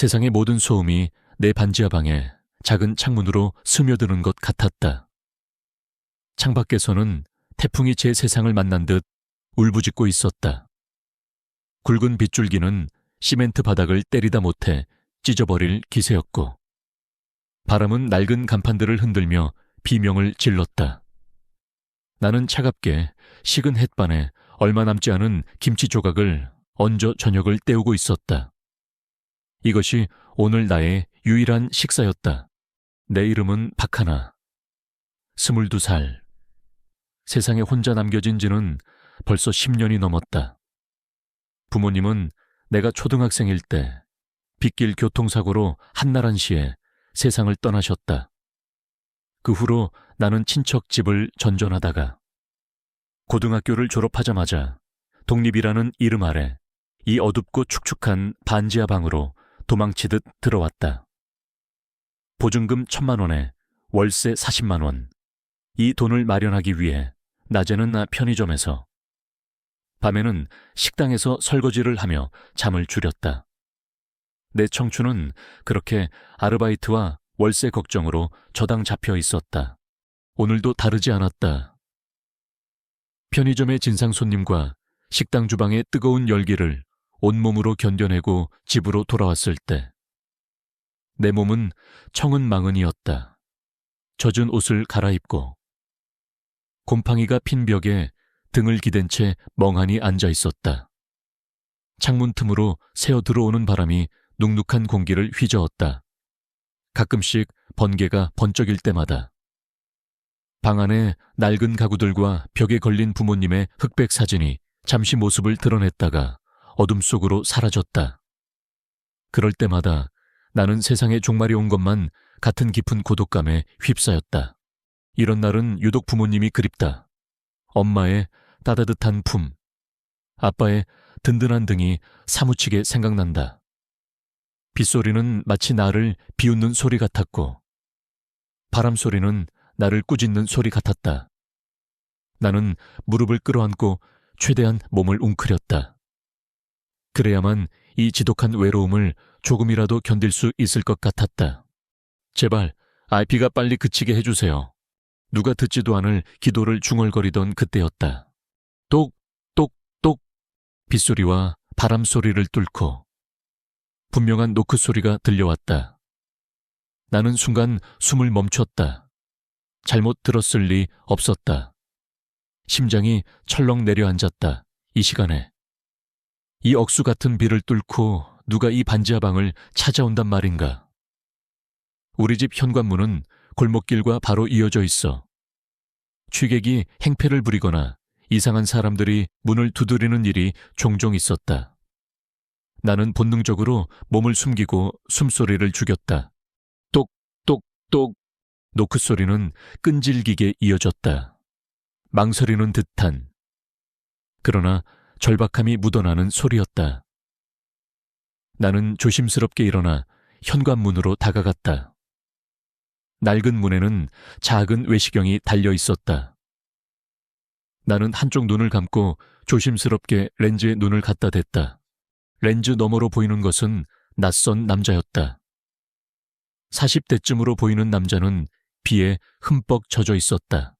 세상의 모든 소음이 내 반지하 방에 작은 창문으로 스며드는 것 같았다. 창밖에서는 태풍이 제 세상을 만난 듯 울부짖고 있었다. 굵은 빗줄기는 시멘트 바닥을 때리다 못해 찢어버릴 기세였고, 바람은 낡은 간판들을 흔들며 비명을 질렀다. 나는 차갑게 식은 햇반에 얼마 남지 않은 김치 조각을 얹어 저녁을 때우고 있었다. 이것이 오늘 나의 유일한 식사였다. 내 이름은 박하나. 22살. 세상에 혼자 남겨진 지는 벌써 10년이 넘었다. 부모님은 내가 초등학생일 때 빗길 교통사고로 한날 한시에 세상을 떠나셨다. 그 후로 나는 친척 집을 전전하다가 고등학교를 졸업하자마자 독립이라는 이름 아래 이 어둡고 축축한 반지하 방으로 도망치듯 들어왔다. 보증금 1,000만 원에 월세 40만 원. 이 돈을 마련하기 위해 낮에는 편의점에서, 밤에는 식당에서 설거지를 하며 잠을 줄였다. 내 청춘은 그렇게 아르바이트와 월세 걱정으로 저당 잡혀 있었다. 오늘도 다르지 않았다. 편의점의 진상 손님과 식당 주방의 뜨거운 열기를 온몸으로 견뎌내고 집으로 돌아왔을 때 내 몸은 청은망은이었다. 젖은 옷을 갈아입고 곰팡이가 핀 벽에 등을 기댄 채 멍하니 앉아 있었다. 창문 틈으로 새어 들어오는 바람이 눅눅한 공기를 휘저었다. 가끔씩 번개가 번쩍일 때마다 방 안에 낡은 가구들과 벽에 걸린 부모님의 흑백 사진이 잠시 모습을 드러냈다가 어둠 속으로 사라졌다. 그럴 때마다 나는 세상에 종말이 온 것만 같은 깊은 고독감에 휩싸였다. 이런 날은 유독 부모님이 그립다. 엄마의 따뜻한 품, 아빠의 든든한 등이 사무치게 생각난다. 빗소리는 마치 나를 비웃는 소리 같았고, 바람 소리는 나를 꾸짖는 소리 같았다. 나는 무릎을 끌어안고 최대한 몸을 웅크렸다. 그래야만 이 지독한 외로움을 조금이라도 견딜 수 있을 것 같았다. 제발 비가 빨리 그치게 해주세요. 누가 듣지도 않을 기도를 중얼거리던 그때였다. 똑똑똑 빗소리와 바람 소리를 뚫고 분명한 노크 소리가 들려왔다. 나는 순간 숨을 멈췄다. 잘못 들었을 리 없었다. 심장이 철렁 내려앉았다. 이 시간에. 이 억수 같은 비를 뚫고 누가 이 반지하 방을 찾아온단 말인가. 우리 집 현관문은 골목길과 바로 이어져 있어. 취객이 행패를 부리거나 이상한 사람들이 문을 두드리는 일이 종종 있었다. 나는 본능적으로 몸을 숨기고 숨소리를 죽였다. 똑똑똑. 노크 소리는 끈질기게 이어졌다. 망설이는 듯한, 그러나 절박함이 묻어나는 소리였다. 나는 조심스럽게 일어나 현관문으로 다가갔다. 낡은 문에는 작은 외시경이 달려 있었다. 나는 한쪽 눈을 감고 조심스럽게 렌즈에 눈을 갖다 댔다. 렌즈 너머로 보이는 것은 낯선 남자였다. 40대쯤으로 보이는 남자는 비에 흠뻑 젖어 있었다.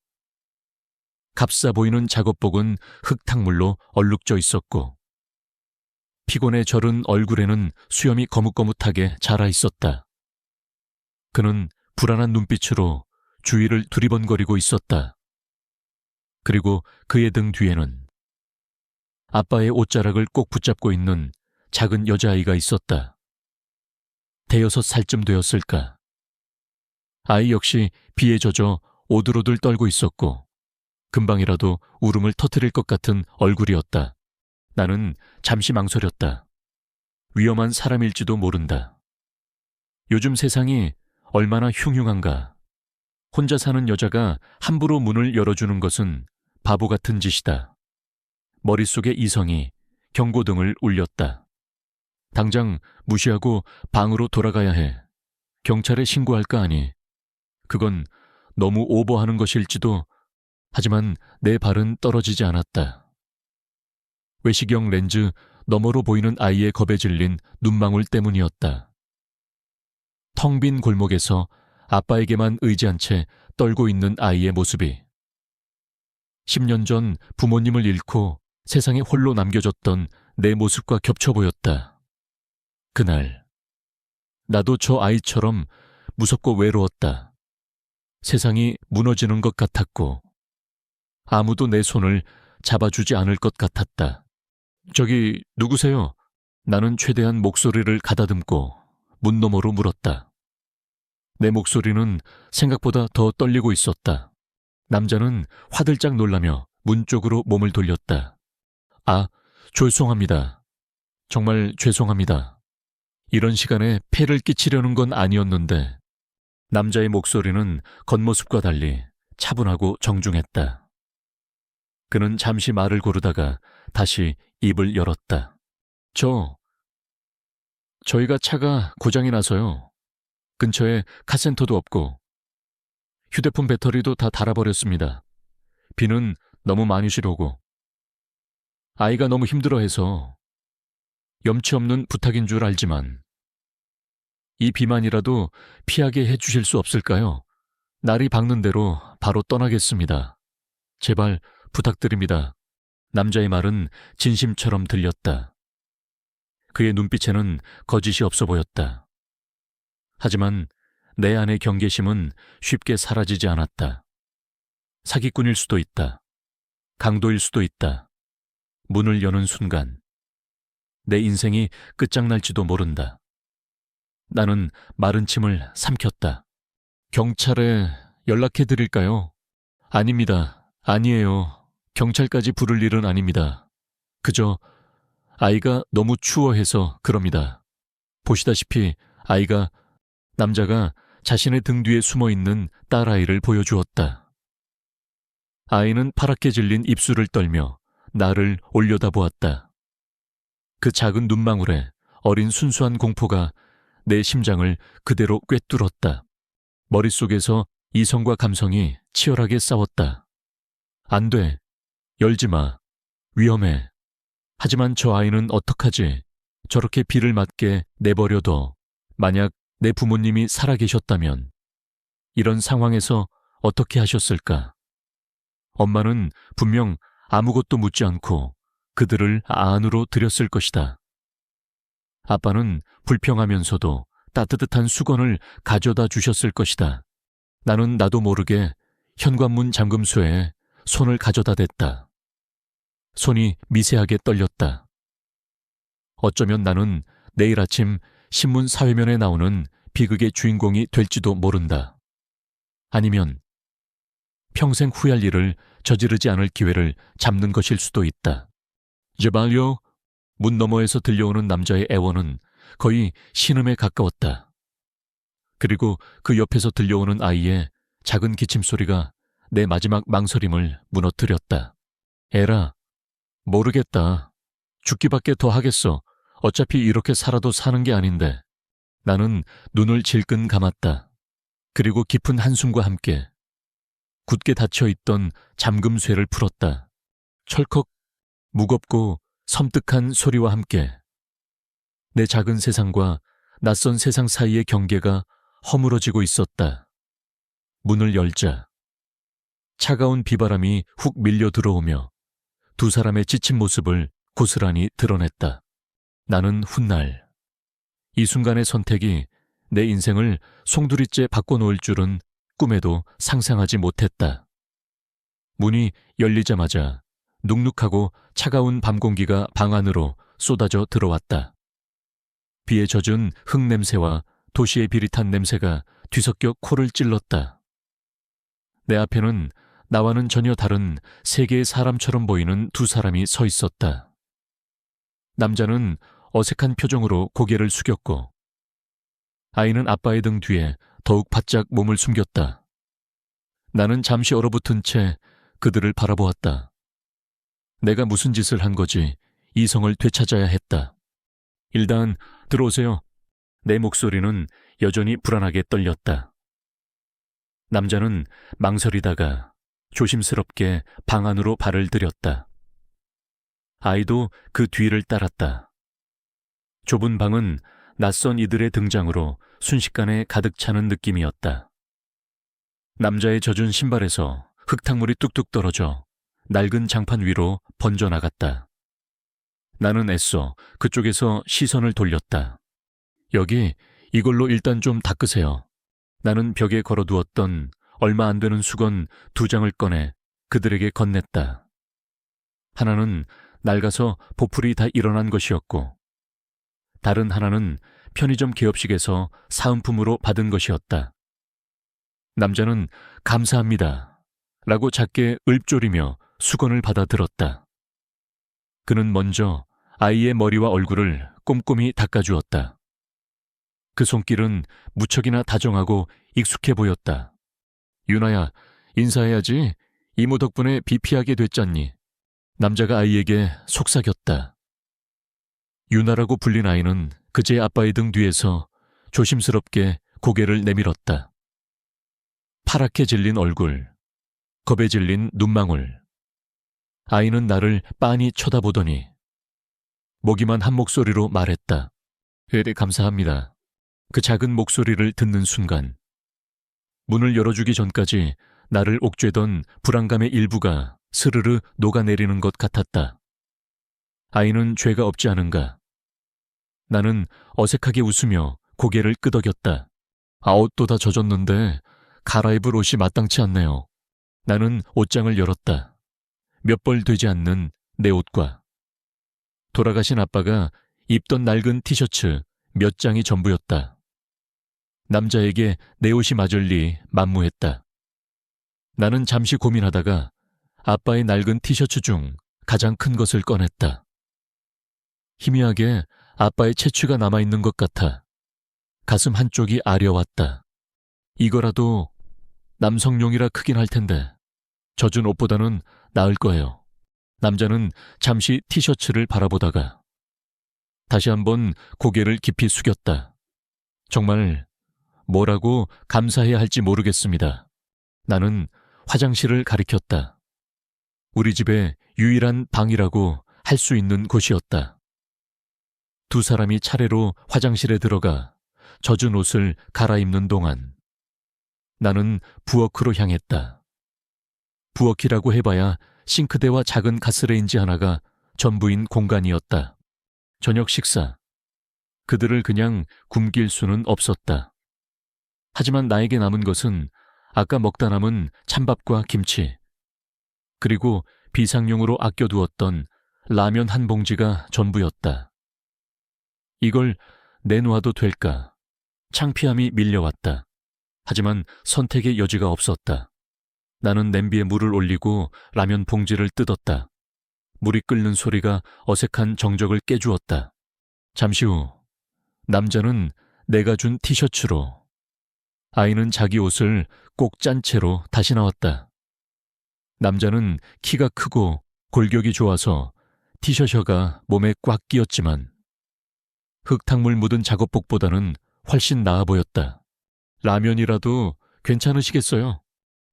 값싸 보이는 작업복은 흙탕물로 얼룩져 있었고, 피곤에 절은 얼굴에는 수염이 거뭇거뭇하게 자라 있었다. 그는 불안한 눈빛으로 주위를 두리번거리고 있었다. 그리고 그의 등 뒤에는 아빠의 옷자락을 꼭 붙잡고 있는 작은 여자아이가 있었다. 대여섯 살쯤 되었을까. 아이 역시 비에 젖어 오들오들 떨고 있었고, 금방이라도 울음을 터뜨릴 것 같은 얼굴이었다. 나는 잠시 망설였다. 위험한 사람일지도 모른다. 요즘 세상이 얼마나 흉흉한가. 혼자 사는 여자가 함부로 문을 열어주는 것은 바보 같은 짓이다. 머릿속의 이성이 경고등을 울렸다. 당장 무시하고 방으로 돌아가야 해. 경찰에 신고할까 하니. 그건 너무 오버하는 것일지도. 하지만 내 발은 떨어지지 않았다. 외시경 렌즈 너머로 보이는 아이의 겁에 질린 눈망울 때문이었다. 텅 빈 골목에서 아빠에게만 의지한 채 떨고 있는 아이의 모습이 10년 전 부모님을 잃고 세상에 홀로 남겨졌던 내 모습과 겹쳐 보였다. 그날 나도 저 아이처럼 무섭고 외로웠다. 세상이 무너지는 것 같았고 아무도 내 손을 잡아주지 않을 것 같았다. 저기 누구세요? 나는 최대한 목소리를 가다듬고 문 너머로 물었다. 내 목소리는 생각보다 더 떨리고 있었다. 남자는 화들짝 놀라며 문 쪽으로 몸을 돌렸다. 아, 죄송합니다. 정말 죄송합니다. 이런 시간에 폐를 끼치려는 건 아니었는데 남자의 목소리는 겉모습과 달리 차분하고 정중했다. 그는 잠시 말을 고르다가 다시 입을 열었다. 저희가 차가 고장이 나서요. 근처에 카센터도 없고 휴대폰 배터리도 다 닳아버렸습니다. 비는 너무 많이 오고 아이가 너무 힘들어해서 염치 없는 부탁인 줄 알지만 이 비만이라도 피하게 해주실 수 없을까요? 날이 밝는 대로 바로 떠나겠습니다. 제발 부탁드립니다. 남자의 말은 진심처럼 들렸다. 그의 눈빛에는 거짓이 없어 보였다. 하지만 내 안의 경계심은 쉽게 사라지지 않았다. 사기꾼일 수도 있다. 강도일 수도 있다. 문을 여는 순간 내 인생이 끝장날지도 모른다. 나는 마른 침을 삼켰다. 경찰에 연락해 드릴까요? 아닙니다. 아니에요. 경찰까지 부를 일은 아닙니다. 그저 아이가 너무 추워해서 그럽니다. 보시다시피 남자가 자신의 등 뒤에 숨어있는 딸아이를 보여주었다. 아이는 파랗게 질린 입술을 떨며 나를 올려다보았다. 그 작은 눈망울에 어린 순수한 공포가 내 심장을 그대로 꿰뚫었다. 머릿속에서 이성과 감성이 치열하게 싸웠다. 안 돼. 열지 마. 위험해. 하지만 저 아이는 어떡하지? 저렇게 비를 맞게 내버려둬. 만약 내 부모님이 살아계셨다면 이런 상황에서 어떻게 하셨을까? 엄마는 분명 아무것도 묻지 않고 그들을 안으로 들였을 것이다. 아빠는 불평하면서도 따뜻한 수건을 가져다 주셨을 것이다. 나는 나도 모르게 현관문 잠금쇠에 손을 가져다 댔다. 손이 미세하게 떨렸다. 어쩌면 나는 내일 아침 신문 사회면에 나오는 비극의 주인공이 될지도 모른다. 아니면 평생 후회할 일을 저지르지 않을 기회를 잡는 것일 수도 있다. 제발요. 문 너머에서 들려오는 남자의 애원은 거의 신음에 가까웠다. 그리고 그 옆에서 들려오는 아이의 작은 기침소리가 내 마지막 망설임을 무너뜨렸다. 에라, 모르겠다. 죽기밖에 더 하겠어. 어차피 이렇게 살아도 사는 게 아닌데. 나는 눈을 질끈 감았다. 그리고 깊은 한숨과 함께 굳게 닫혀있던 잠금쇠를 풀었다. 철컥 무겁고 섬뜩한 소리와 함께 내 작은 세상과 낯선 세상 사이의 경계가 허물어지고 있었다. 문을 열자 차가운 비바람이 훅 밀려 들어오며 두 사람의 지친 모습을 고스란히 드러냈다. 나는 훗날 이 순간의 선택이 내 인생을 송두리째 바꿔놓을 줄은 꿈에도 상상하지 못했다. 문이 열리자마자 눅눅하고 차가운 밤 공기가 방 안으로 쏟아져 들어왔다. 비에 젖은 흙 냄새와 도시의 비릿한 냄새가 뒤섞여 코를 찔렀다. 내 앞에는 나와는 전혀 다른 세계의 사람처럼 보이는 두 사람이 서 있었다. 남자는 어색한 표정으로 고개를 숙였고 아이는 아빠의 등 뒤에 더욱 바짝 몸을 숨겼다. 나는 잠시 얼어붙은 채 그들을 바라보았다. 내가 무슨 짓을 한 거지 이성을 되찾아야 했다. 일단 들어오세요. 내 목소리는 여전히 불안하게 떨렸다. 남자는 망설이다가 조심스럽게 방 안으로 발을 들였다. 아이도 그 뒤를 따랐다. 좁은 방은 낯선 이들의 등장으로 순식간에 가득 차는 느낌이었다. 남자의 젖은 신발에서 흙탕물이 뚝뚝 떨어져 낡은 장판 위로 번져나갔다. 나는 애써 그쪽에서 시선을 돌렸다. 여기 이걸로 일단 좀 닦으세요. 나는 벽에 걸어두었던 얼마 안 되는 수건 2장을 꺼내 그들에게 건넸다. 하나는 낡아서 보풀이 다 일어난 것이었고 다른 하나는 편의점 개업식에서 사은품으로 받은 것이었다. 남자는 감사합니다 라고 작게 읊조리며 수건을 받아 들었다. 그는 먼저 아이의 머리와 얼굴을 꼼꼼히 닦아주었다. 그 손길은 무척이나 다정하고 익숙해 보였다. 유나야, 인사해야지. 이모 덕분에 비 피하게 됐잖니. 남자가 아이에게 속삭였다. 유나라고 불린 아이는 그제의 아빠의 등 뒤에서 조심스럽게 고개를 내밀었다. 파랗게 질린 얼굴, 겁에 질린 눈망울. 아이는 나를 빤히 쳐다보더니 모기만 한 목소리로 말했다. 네, 감사합니다. 그 작은 목소리를 듣는 순간 문을 열어주기 전까지 나를 옥죄던 불안감의 일부가 스르르 녹아내리는 것 같았다. 아이는 죄가 없지 않은가? 나는 어색하게 웃으며 고개를 끄덕였다. 옷도 다 젖었는데 갈아입을 옷이 마땅치 않네요. 나는 옷장을 열었다. 몇 벌 되지 않는 내 옷과 돌아가신 아빠가 입던 낡은 티셔츠 몇 장이 전부였다. 남자에게 내 옷이 맞을 리 만무했다. 나는 잠시 고민하다가 아빠의 낡은 티셔츠 중 가장 큰 것을 꺼냈다. 희미하게 아빠의 채취가 남아있는 것 같아 가슴 한쪽이 아려왔다. 이거라도 남성용이라 크긴 할 텐데 젖은 옷보다는 나을 거예요. 남자는 잠시 티셔츠를 바라보다가 다시 한번 고개를 깊이 숙였다. 정말 뭐라고 감사해야 할지 모르겠습니다. 나는 화장실을 가리켰다. 우리 집의 유일한 방이라고 할 수 있는 곳이었다. 두 사람이 차례로 화장실에 들어가 젖은 옷을 갈아입는 동안 나는 부엌으로 향했다. 부엌이라고 해봐야 싱크대와 작은 가스레인지 하나가 전부인 공간이었다. 저녁 식사. 그들을 그냥 굶길 수는 없었다. 하지만 나에게 남은 것은 아까 먹다 남은 찬밥과 김치, 그리고 비상용으로 아껴두었던 라면 한 봉지가 전부였다. 이걸 내놓아도 될까? 창피함이 밀려왔다. 하지만 선택의 여지가 없었다. 나는 냄비에 물을 올리고 라면 봉지를 뜯었다. 물이 끓는 소리가 어색한 정적을 깨주었다. 잠시 후 남자는 내가 준 티셔츠로, 아이는 자기 옷을 꼭 짠 채로 다시 나왔다. 남자는 키가 크고 골격이 좋아서 티셔츠가 몸에 꽉 끼었지만 흙탕물 묻은 작업복보다는 훨씬 나아 보였다. 라면이라도 괜찮으시겠어요?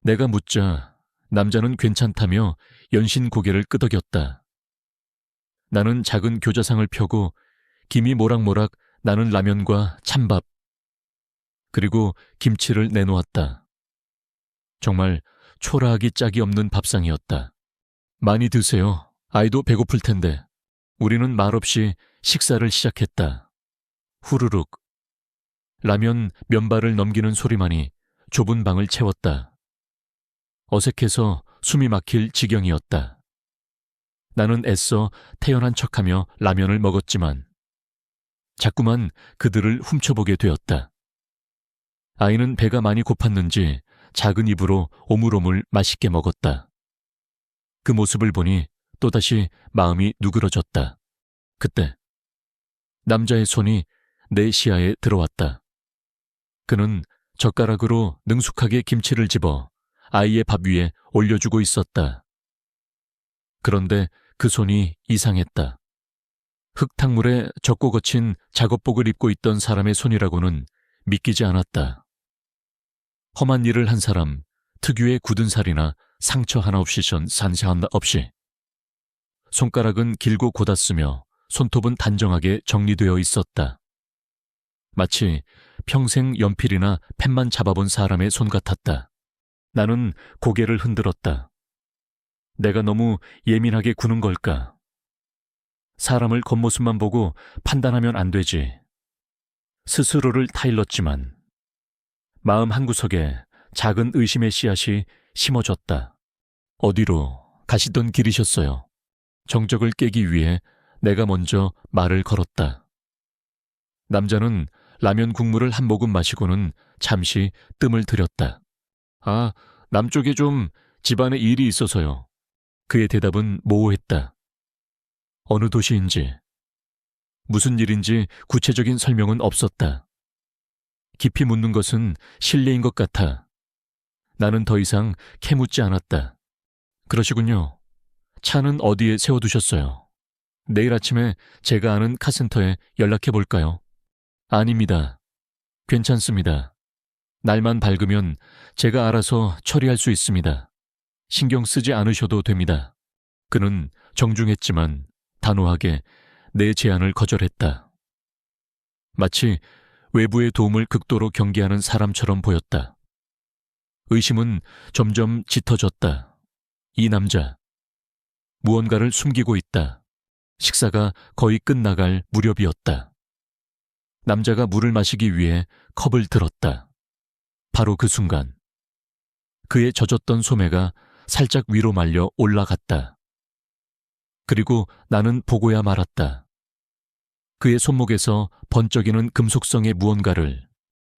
내가 묻자 남자는 괜찮다며 연신 고개를 끄덕였다. 나는 작은 교자상을 펴고 김이 모락모락 나는 라면과 찬밥, 그리고 김치를 내놓았다. 정말 초라하기 짝이 없는 밥상이었다. 많이 드세요. 아이도 배고플 텐데. 우리는 말없이 식사를 시작했다. 후루룩. 라면 면발을 넘기는 소리만이 좁은 방을 채웠다. 어색해서 숨이 막힐 지경이었다. 나는 애써 태연한 척하며 라면을 먹었지만 자꾸만 그들을 훔쳐보게 되었다. 아이는 배가 많이 고팠는지 작은 입으로 오물오물 맛있게 먹었다. 그 모습을 보니 또다시 마음이 누그러졌다. 그때 남자의 손이 내 시야에 들어왔다. 그는 젓가락으로 능숙하게 김치를 집어 아이의 밥 위에 올려주고 있었다. 그런데 그 손이 이상했다. 흙탕물에 젖고 거친 작업복을 입고 있던 사람의 손이라고는 믿기지 않았다. 험한 일을 한 사람, 특유의 굳은 살이나 상처 하나 없이 산세 하나 없이. 손가락은 길고 곧았으며 손톱은 단정하게 정리되어 있었다. 마치 평생 연필이나 펜만 잡아본 사람의 손 같았다. 나는 고개를 흔들었다. 내가 너무 예민하게 구는 걸까? 사람을 겉모습만 보고 판단하면 안 되지. 스스로를 타일렀지만 마음 한구석에 작은 의심의 씨앗이 심어졌다. 어디로 가시던 길이셨어요. 정적을 깨기 위해 내가 먼저 말을 걸었다. 남자는 라면 국물을 한 모금 마시고는 잠시 뜸을 들였다. 아, 남쪽에 좀 집안에 일이 있어서요. 그의 대답은 모호했다. 어느 도시인지, 무슨 일인지 구체적인 설명은 없었다. 깊이 묻는 것은 실례인 것 같아. 나는 더 이상 캐묻지 않았다. 그러시군요. 차는 어디에 세워두셨어요? 내일 아침에 제가 아는 카센터에 연락해 볼까요? 아닙니다. 괜찮습니다. 날만 밝으면 제가 알아서 처리할 수 있습니다. 신경 쓰지 않으셔도 됩니다. 그는 정중했지만 단호하게 내 제안을 거절했다. 마치 외부의 도움을 극도로 경계하는 사람처럼 보였다. 의심은 점점 짙어졌다. 이 남자, 무언가를 숨기고 있다. 식사가 거의 끝나갈 무렵이었다. 남자가 물을 마시기 위해 컵을 들었다. 바로 그 순간, 그의 젖었던 소매가 살짝 위로 말려 올라갔다. 그리고 나는 보고야 말았다. 그의 손목에서 번쩍이는 금속성의 무언가를.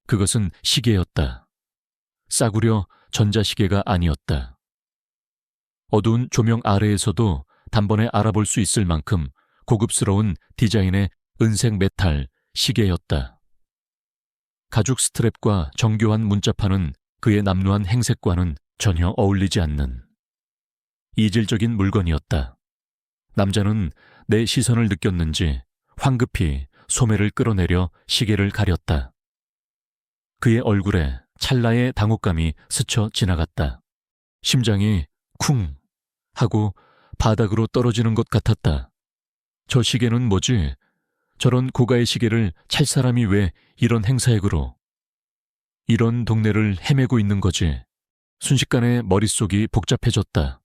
그것은 시계였다. 싸구려 전자시계가 아니었다. 어두운 조명 아래에서도 단번에 알아볼 수 있을 만큼 고급스러운 디자인의 은색 메탈 시계였다. 가죽 스트랩과 정교한 문자판은 그의 남루한 행색과는 전혀 어울리지 않는 이질적인 물건이었다. 남자는 내 시선을 느꼈는지 황급히 소매를 끌어내려 시계를 가렸다. 그의 얼굴에 찰나의 당혹감이 스쳐 지나갔다. 심장이 쿵 하고 바닥으로 떨어지는 것 같았다. 저 시계는 뭐지? 저런 고가의 시계를 찰 사람이 왜 이런 행사액으로? 이런 동네를 헤매고 있는 거지. 순식간에 머릿속이 복잡해졌다.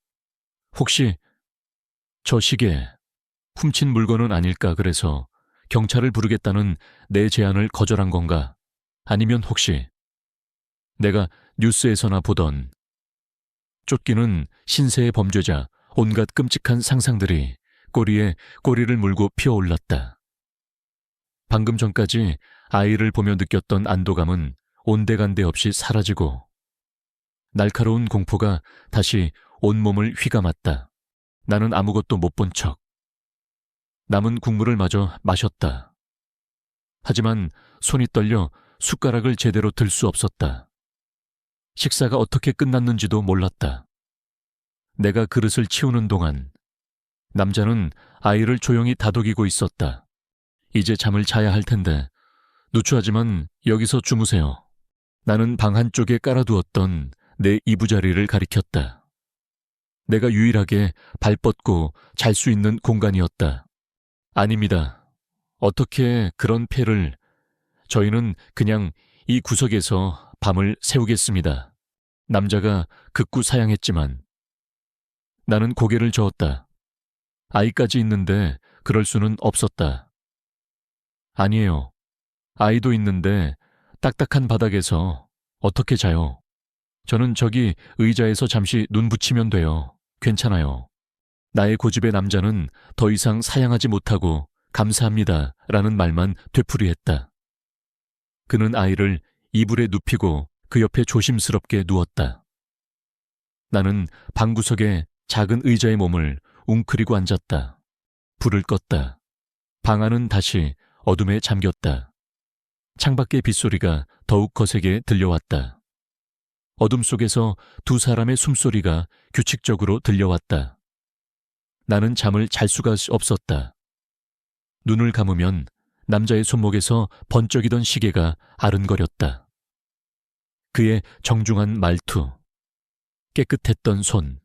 혹시 저 시계 훔친 물건은 아닐까 그래서 경찰을 부르겠다는 내 제안을 거절한 건가? 아니면 혹시 내가 뉴스에서나 보던 쫓기는 신세의 범죄자 온갖 끔찍한 상상들이 꼬리에 꼬리를 물고 피어올랐다. 방금 전까지 아이를 보며 느꼈던 안도감은 온데간데 없이 사라지고 날카로운 공포가 다시 온몸을 휘감았다. 나는 아무것도 못 본 척 남은 국물을 마저 마셨다. 하지만 손이 떨려 숟가락을 제대로 들 수 없었다. 식사가 어떻게 끝났는지도 몰랐다. 내가 그릇을 치우는 동안 남자는 아이를 조용히 다독이고 있었다. 이제 잠을 자야 할 텐데 누추하지만 여기서 주무세요. 나는 방 한쪽에 깔아두었던 내 이부자리를 가리켰다. 내가 유일하게 발 뻗고 잘 수 있는 공간이었다. 아닙니다. 어떻게 그런 패를... 저희는 그냥 이 구석에서 밤을 새우겠습니다. 남자가 극구 사양했지만 나는 고개를 저었다. 아이까지 있는데 그럴 수는 없었다. 아니에요. 아이도 있는데 딱딱한 바닥에서 어떻게 자요? 저는 저기 의자에서 잠시 눈 붙이면 돼요. 괜찮아요. 나의 고집의 남자는 더 이상 사양하지 못하고 감사합니다 라는 말만 되풀이했다. 그는 아이를 이불에 눕히고 그 옆에 조심스럽게 누웠다. 나는 방구석에 작은 의자의 몸을 웅크리고 앉았다. 불을 껐다. 방 안은 다시 어둠에 잠겼다. 창밖의 빗소리가 더욱 거세게 들려왔다. 어둠 속에서 두 사람의 숨소리가 규칙적으로 들려왔다. 나는 잠을 잘 수가 없었다. 눈을 감으면 남자의 손목에서 번쩍이던 시계가 아른거렸다. 그의 정중한 말투, 깨끗했던 손,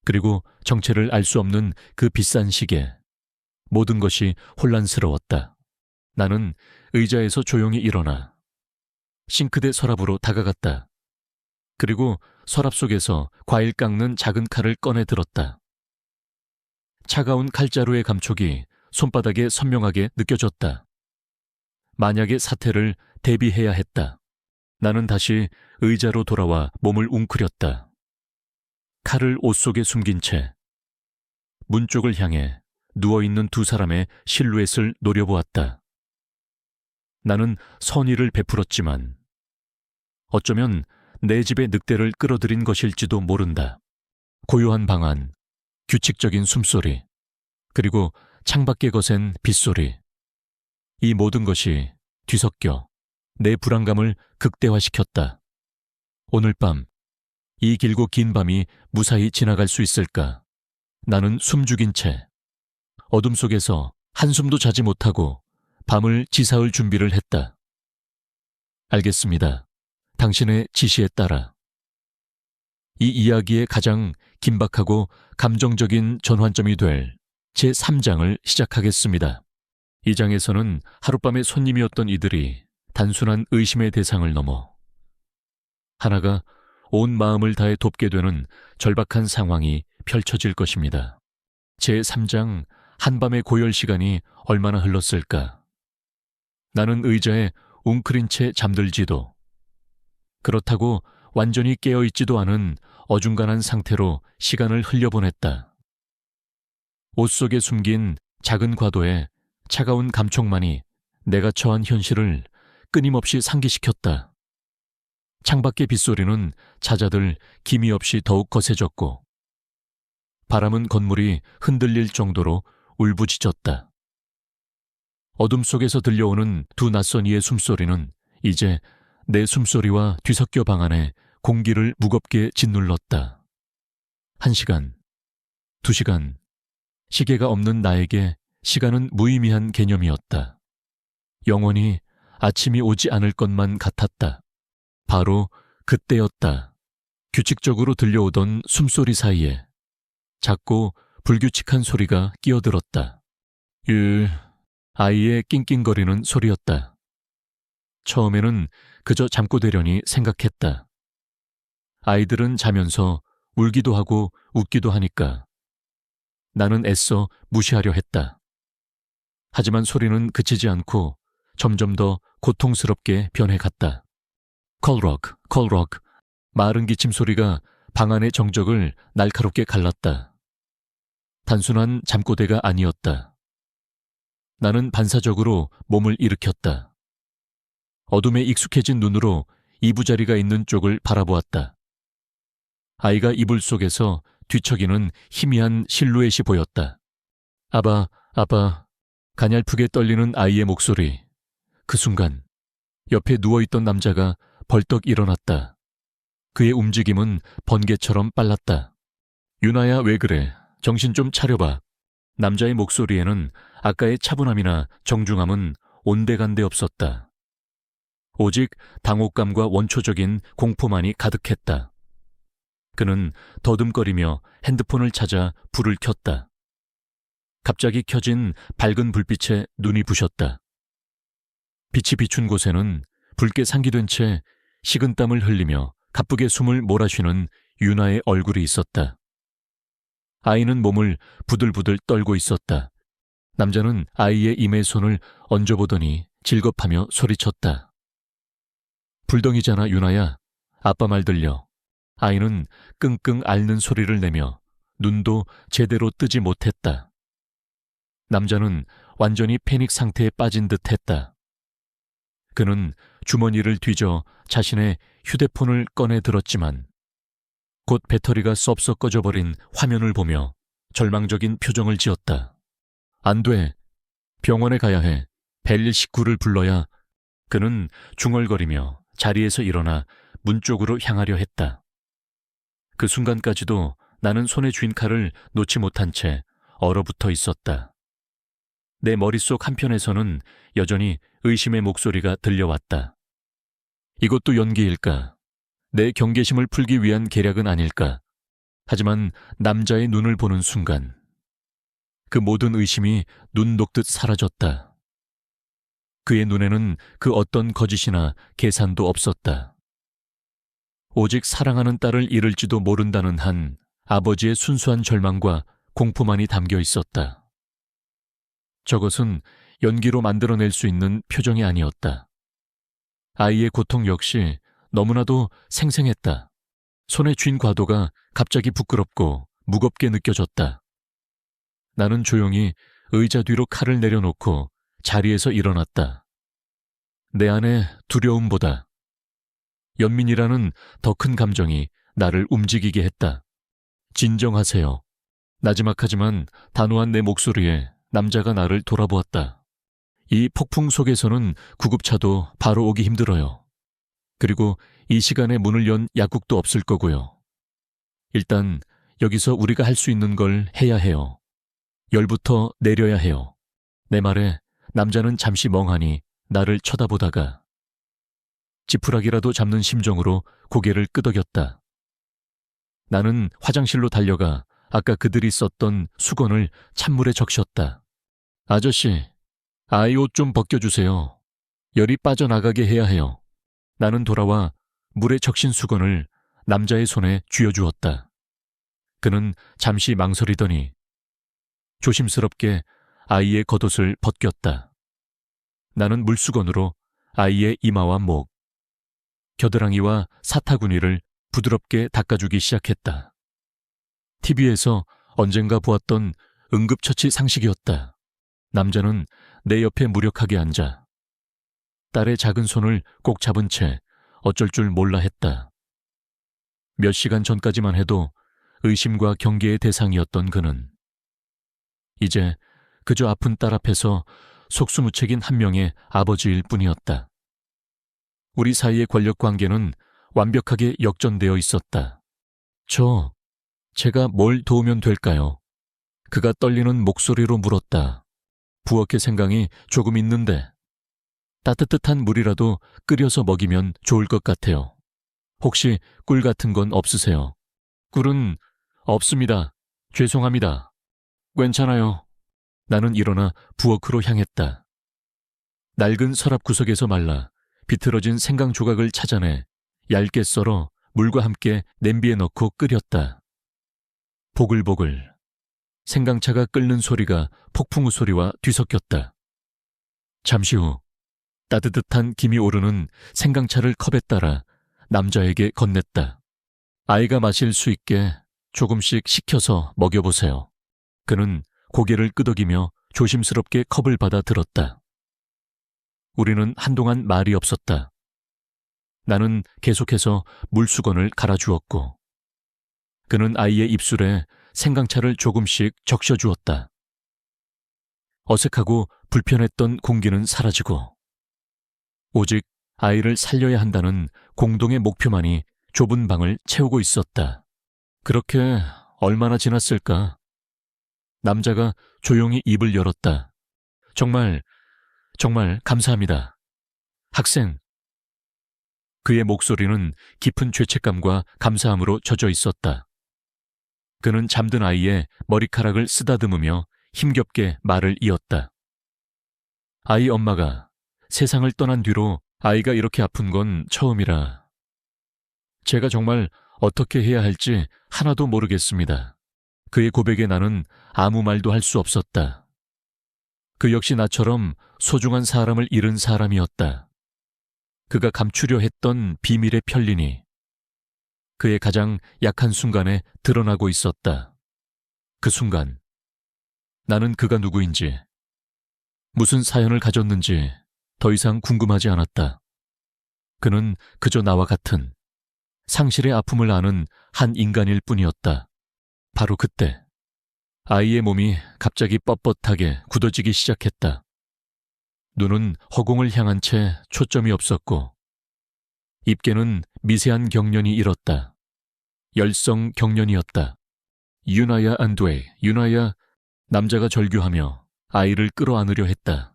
그리고 정체를 알 수 없는 그 비싼 시계, 모든 것이 혼란스러웠다. 나는 의자에서 조용히 일어나 싱크대 서랍으로 다가갔다. 그리고 서랍 속에서 과일 깎는 작은 칼을 꺼내 들었다. 차가운 칼자루의 감촉이 손바닥에 선명하게 느껴졌다. 만약의 사태를 대비해야 했다. 나는 다시 의자로 돌아와 몸을 웅크렸다. 칼을 옷 속에 숨긴 채 문 쪽을 향해 누워있는 두 사람의 실루엣을 노려보았다. 나는 선의를 베풀었지만 어쩌면 내 집의 늑대를 끌어들인 것일지도 모른다. 고요한 방 안, 규칙적인 숨소리, 그리고 창밖에 거센 빗소리. 이 모든 것이 뒤섞여 내 불안감을 극대화시켰다. 오늘 밤, 이 길고 긴 밤이 무사히 지나갈 수 있을까? 나는 숨죽인 채 어둠 속에서 한숨도 자지 못하고 밤을 지사을 준비를 했다. 알겠습니다. 당신의 지시에 따라. 이 이야기의 가장 긴박하고 감정적인 전환점이 될 제3장을 시작하겠습니다. 이 장에서는 하룻밤의 손님이었던 이들이 단순한 의심의 대상을 넘어 하나가 온 마음을 다해 돕게 되는 절박한 상황이 펼쳐질 것입니다. 제3장 한밤의 고열 시간이 얼마나 흘렀을까? 나는 의자에 웅크린 채 잠들지도 그렇다고 완전히 깨어있지도 않은 어중간한 상태로 시간을 흘려보냈다. 옷 속에 숨긴 작은 과도의 차가운 감촉만이 내가 처한 현실을 끊임없이 상기시켰다. 창밖의 빗소리는 잦아들 기미 없이 더욱 거세졌고 바람은 건물이 흔들릴 정도로 울부짖었다. 어둠 속에서 들려오는 두 낯선 이의 숨소리는 이제 내 숨소리와 뒤섞여 방 안에 공기를 무겁게 짓눌렀다. 1시간, 2시간, 시계가 없는 나에게 시간은 무의미한 개념이었다. 영원히 아침이 오지 않을 것만 같았다. 바로 그때였다. 규칙적으로 들려오던 숨소리 사이에 작고 불규칙한 소리가 끼어들었다. 아이의 낑낑거리는 소리였다. 처음에는 그저 잠꼬대려니 생각했다. 아이들은 자면서 울기도 하고 웃기도 하니까 나는 애써 무시하려 했다. 하지만 소리는 그치지 않고 점점 더 고통스럽게 변해갔다. 컬럭, 컬럭, 마른 기침 소리가 방 안의 정적을 날카롭게 갈랐다. 단순한 잠꼬대가 아니었다. 나는 반사적으로 몸을 일으켰다. 어둠에 익숙해진 눈으로 이부자리가 있는 쪽을 바라보았다. 아이가 이불 속에서 뒤척이는 희미한 실루엣이 보였다. 아바, 아바, 가냘프게 떨리는 아이의 목소리. 그 순간 옆에 누워있던 남자가 벌떡 일어났다. 그의 움직임은 번개처럼 빨랐다. 유나야, 왜 그래? 정신 좀 차려봐. 남자의 목소리에는 아까의 차분함이나 정중함은 온데간데 없었다. 오직 당혹감과 원초적인 공포만이 가득했다. 그는 더듬거리며 핸드폰을 찾아 불을 켰다. 갑자기 켜진 밝은 불빛에 눈이 부셨다. 빛이 비춘 곳에는 붉게 상기된 채 식은땀을 흘리며 가쁘게 숨을 몰아쉬는 유나의 얼굴이 있었다. 아이는 몸을 부들부들 떨고 있었다. 남자는 아이의 임에 손을 얹어보더니 질겁하며 소리쳤다. 불덩이잖아, 유나야. 아빠 말 들려. 아이는 끙끙 앓는 소리를 내며 눈도 제대로 뜨지 못했다. 남자는 완전히 패닉 상태에 빠진 듯 했다. 그는 주머니를 뒤져 자신의 휴대폰을 꺼내 들었지만 곧 배터리가 썩썩 꺼져버린 화면을 보며 절망적인 표정을 지었다. 안 돼. 병원에 가야 해. 119를 불러야. 그는 중얼거리며 자리에서 일어나 문 쪽으로 향하려 했다. 그 순간까지도 나는 손에 쥔 칼을 놓지 못한 채 얼어붙어 있었다. 내 머릿속 한편에서는 여전히 의심의 목소리가 들려왔다. 이것도 연기일까? 내 경계심을 풀기 위한 계략은 아닐까? 하지만 남자의 눈을 보는 순간 그 모든 의심이 눈 녹듯 사라졌다. 그의 눈에는 그 어떤 거짓이나 계산도 없었다. 오직 사랑하는 딸을 잃을지도 모른다는 한 아버지의 순수한 절망과 공포만이 담겨 있었다. 저것은 연기로 만들어낼 수 있는 표정이 아니었다. 아이의 고통 역시 너무나도 생생했다. 손에 쥔 과도가 갑자기 부끄럽고 무겁게 느껴졌다. 나는 조용히 의자 뒤로 칼을 내려놓고 자리에서 일어났다. 내 안에 두려움보다 연민이라는 더 큰 감정이 나를 움직이게 했다. 진정하세요. 나지막하지만 단호한 내 목소리에 남자가 나를 돌아보았다. 이 폭풍 속에서는 구급차도 바로 오기 힘들어요. 그리고 이 시간에 문을 연 약국도 없을 거고요. 일단 여기서 우리가 할 수 있는 걸 해야 해요. 열부터 내려야 해요. 내 말에 남자는 잠시 멍하니 나를 쳐다보다가 지푸라기라도 잡는 심정으로 고개를 끄덕였다. 나는 화장실로 달려가 아까 그들이 썼던 수건을 찬물에 적셨다. 아저씨, 아이 옷 좀 벗겨주세요. 열이 빠져나가게 해야 해요. 나는 돌아와 물에 적신 수건을 남자의 손에 쥐어주었다. 그는 잠시 망설이더니 조심스럽게 아이의 겉옷을 벗겼다. 나는 물수건으로 아이의 이마와 목, 겨드랑이와 사타구니를 부드럽게 닦아주기 시작했다. TV에서 언젠가 보았던 응급처치 상식이었다. 남자는 내 옆에 무력하게 앉아 딸의 작은 손을 꼭 잡은 채 어쩔 줄 몰라 했다. 몇 시간 전까지만 해도 의심과 경계의 대상이었던 그는 이제 그저 아픈 딸 앞에서 속수무책인 한 명의 아버지일 뿐이었다. 우리 사이의 권력 관계는 완벽하게 역전되어 있었다. 제가 뭘 도우면 될까요? 그가 떨리는 목소리로 물었다. 부엌에 생강이 조금 있는데 따뜻한 물이라도 끓여서 먹이면 좋을 것 같아요. 혹시 꿀 같은 건 없으세요? 꿀은 없습니다. 죄송합니다. 괜찮아요. 나는 일어나 부엌으로 향했다. 낡은 서랍 구석에서 말라 비틀어진 생강 조각을 찾아내 얇게 썰어 물과 함께 냄비에 넣고 끓였다. 보글보글. 생강차가 끓는 소리가 폭풍우 소리와 뒤섞였다. 잠시 후 따뜻한 김이 오르는 생강차를 컵에 따라 남자에게 건넸다. 아이가 마실 수 있게 조금씩 식혀서 먹여보세요. 그는 고개를 끄덕이며 조심스럽게 컵을 받아 들었다. 우리는 한동안 말이 없었다. 나는 계속해서 물수건을 갈아주었고 그는 아이의 입술에 생강차를 조금씩 적셔주었다. 어색하고 불편했던 공기는 사라지고 오직 아이를 살려야 한다는 공동의 목표만이 좁은 방을 채우고 있었다. 그렇게 얼마나 지났을까? 남자가 조용히 입을 열었다. 정말 감사합니다. 학생. 그의 목소리는 깊은 죄책감과 감사함으로 젖어 있었다. 그는 잠든 아이의 머리카락을 쓰다듬으며 힘겹게 말을 이었다. 아이 엄마가 세상을 떠난 뒤로 아이가 이렇게 아픈 건 처음이라. 제가 정말 어떻게 해야 할지 하나도 모르겠습니다. 그의 고백에 나는 아무 말도 할 수 없었다. 그 역시 나처럼 소중한 사람을 잃은 사람이었다. 그가 감추려 했던 비밀의 편린이 그의 가장 약한 순간에 드러나고 있었다. 그 순간 나는 그가 누구인지, 무슨 사연을 가졌는지 더 이상 궁금하지 않았다. 그는 그저 나와 같은 상실의 아픔을 아는 한 인간일 뿐이었다. 바로 그때 아이의 몸이 갑자기 뻣뻣하게 굳어지기 시작했다. 눈은 허공을 향한 채 초점이 없었고 입계는 미세한 경련이 일었다. 열성 경련이었다. 유나야 안 돼, 유나야. 남자가 절규하며 아이를 끌어안으려 했다.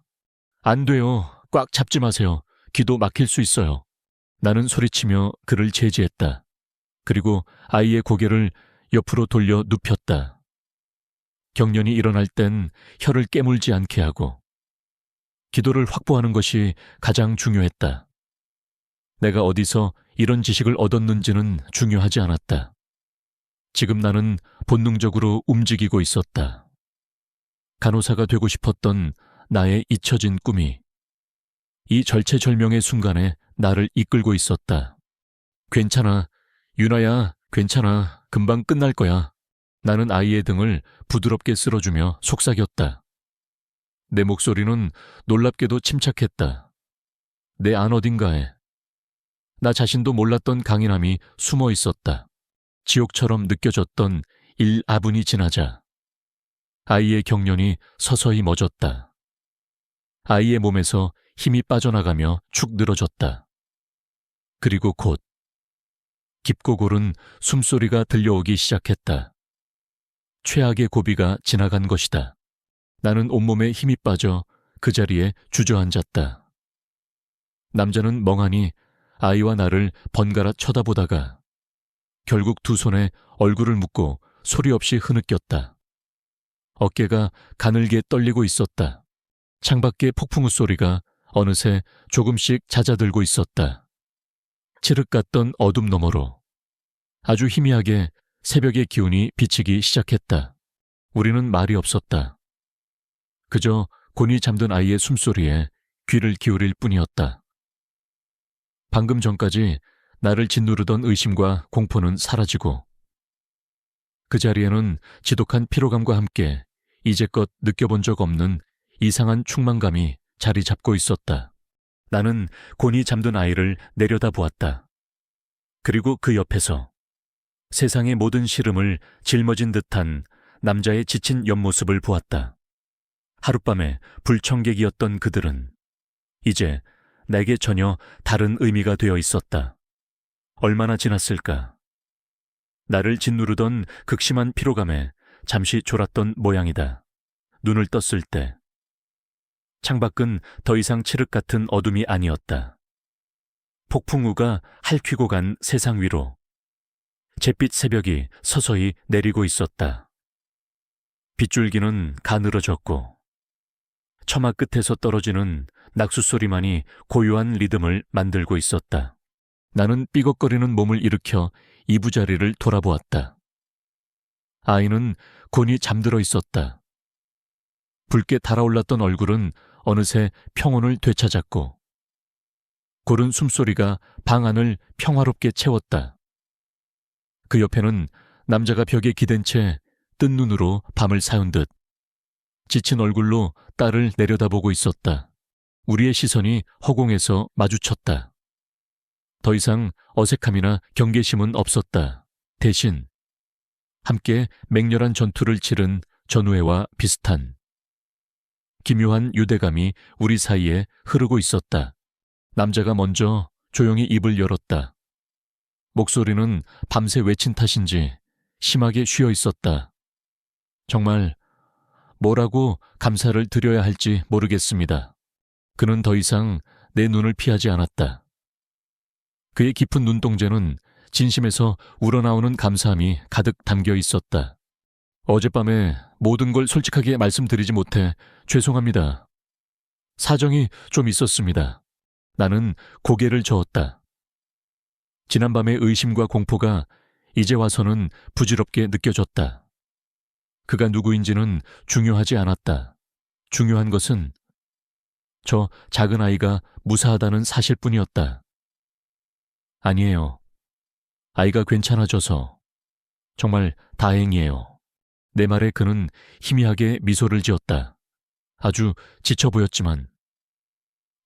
안 돼요. 꽉 잡지 마세요. 기도 막힐 수 있어요. 나는 소리치며 그를 제지했다. 그리고 아이의 고개를 옆으로 돌려 눕혔다. 경련이 일어날 땐 혀를 깨물지 않게 하고 기도를 확보하는 것이 가장 중요했다. 내가 어디서 이런 지식을 얻었는지는 중요하지 않았다. 지금 나는 본능적으로 움직이고 있었다. 간호사가 되고 싶었던 나의 잊혀진 꿈이 이 절체절명의 순간에 나를 이끌고 있었다. 괜찮아, 유나야, 괜찮아. 금방 끝날 거야. 나는 아이의 등을 부드럽게 쓸어주며 속삭였다. 내 목소리는 놀랍게도 침착했다. 내 안 어딘가에 나 자신도 몰랐던 강인함이 숨어 있었다. 지옥처럼 느껴졌던 1아분이 지나자 아이의 경련이 서서히 멎었다. 아이의 몸에서 힘이 빠져나가며 축 늘어졌다. 그리고 곧 깊고 고른 숨소리가 들려오기 시작했다. 최악의 고비가 지나간 것이다. 나는 온몸에 힘이 빠져 그 자리에 주저앉았다. 남자는 멍하니 아이와 나를 번갈아 쳐다보다가 결국 두 손에 얼굴을 묶고 소리 없이 흐느꼈다. 어깨가 가늘게 떨리고 있었다. 창밖의 폭풍우 소리가 어느새 조금씩 잦아들고 있었다. 칠흑 같던 어둠 너머로 아주 희미하게 새벽의 기운이 비치기 시작했다. 우리는 말이 없었다. 그저 곤히 잠든 아이의 숨소리에 귀를 기울일 뿐이었다. 방금 전까지 나를 짓누르던 의심과 공포는 사라지고 그 자리에는 지독한 피로감과 함께 이제껏 느껴본 적 없는 이상한 충만감이 자리 잡고 있었다. 나는 곤히 잠든 아이를 내려다보았다. 그리고 그 옆에서 세상의 모든 시름을 짊어진 듯한 남자의 지친 옆모습을 보았다. 하룻밤에 불청객이었던 그들은 이제 내게 전혀 다른 의미가 되어 있었다. 얼마나 지났을까? 나를 짓누르던 극심한 피로감에 잠시 졸았던 모양이다. 눈을 떴을 때 창밖은 더 이상 칠흑 같은 어둠이 아니었다. 폭풍우가 핥히고 간 세상 위로 잿빛 새벽이 서서히 내리고 있었다. 빗줄기는 가늘어졌고 처마 끝에서 떨어지는 낙수 소리만이 고요한 리듬을 만들고 있었다. 나는 삐걱거리는 몸을 일으켜 이부자리를 돌아보았다. 아이는 곤히 잠들어 있었다. 붉게 달아올랐던 얼굴은 어느새 평온을 되찾았고 고른 숨소리가 방 안을 평화롭게 채웠다. 그 옆에는 남자가 벽에 기댄 채 뜬 눈으로 밤을 사운 듯 지친 얼굴로 딸을 내려다보고 있었다. 우리의 시선이 허공에서 마주쳤다. 더 이상 어색함이나 경계심은 없었다. 대신 함께 맹렬한 전투를 치른 전우회와 비슷한 기묘한 유대감이 우리 사이에 흐르고 있었다. 남자가 먼저 조용히 입을 열었다. 목소리는 밤새 외친 탓인지 심하게 쉬어 있었다. 정말 뭐라고 감사를 드려야 할지 모르겠습니다. 그는 더 이상 내 눈을 피하지 않았다. 그의 깊은 눈동자는 진심에서 우러나오는 감사함이 가득 담겨 있었다. 어젯밤에 모든 걸 솔직하게 말씀드리지 못해 죄송합니다. 사정이 좀 있었습니다. 나는 고개를 저었다. 지난밤의 의심과 공포가 이제 와서는 부질없게 느껴졌다. 그가 누구인지는 중요하지 않았다. 중요한 것은 저 작은 아이가 무사하다는 사실뿐이었다. 아니에요. 아이가 괜찮아져서 정말 다행이에요. 내 말에 그는 희미하게 미소를 지었다. 아주 지쳐 보였지만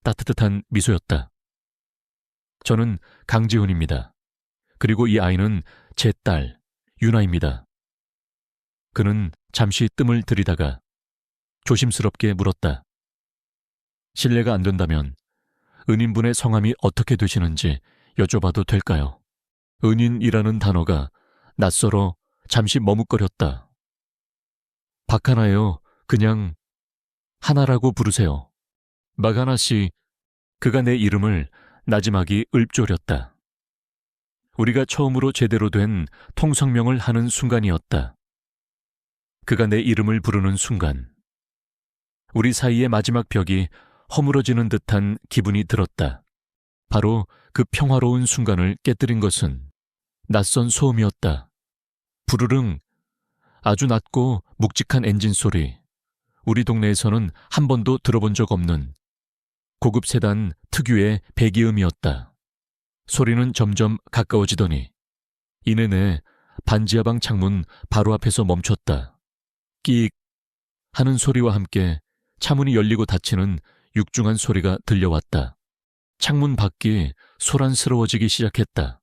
따뜻한 미소였다. 저는 강지훈입니다. 그리고 이 아이는 제 딸 유나입니다. 그는 잠시 뜸을 들이다가 조심스럽게 물었다. 실례가 안 된다면 은인분의 성함이 어떻게 되시는지 여쭤봐도 될까요? 은인이라는 단어가 낯설어 잠시 머뭇거렸다. 박하나예요. 그냥 하나라고 부르세요. 마가나 씨, 그가 내 이름을 나지막이 읊조렸다. 우리가 처음으로 제대로 된 통성명을 하는 순간이었다. 그가 내 이름을 부르는 순간 우리 사이의 마지막 벽이 허물어지는 듯한 기분이 들었다. 바로 그 평화로운 순간을 깨뜨린 것은 낯선 소음이었다. 부르릉, 아주 낮고 묵직한 엔진 소리. 우리 동네에서는 한 번도 들어본 적 없는 고급 세단 특유의 배기음이었다. 소리는 점점 가까워지더니 이내 내 반지하방 창문 바로 앞에서 멈췄다. 끼익 하는 소리와 함께 차문이 열리고 닫히는 육중한 소리가 들려왔다. 창문 밖이 소란스러워지기 시작했다.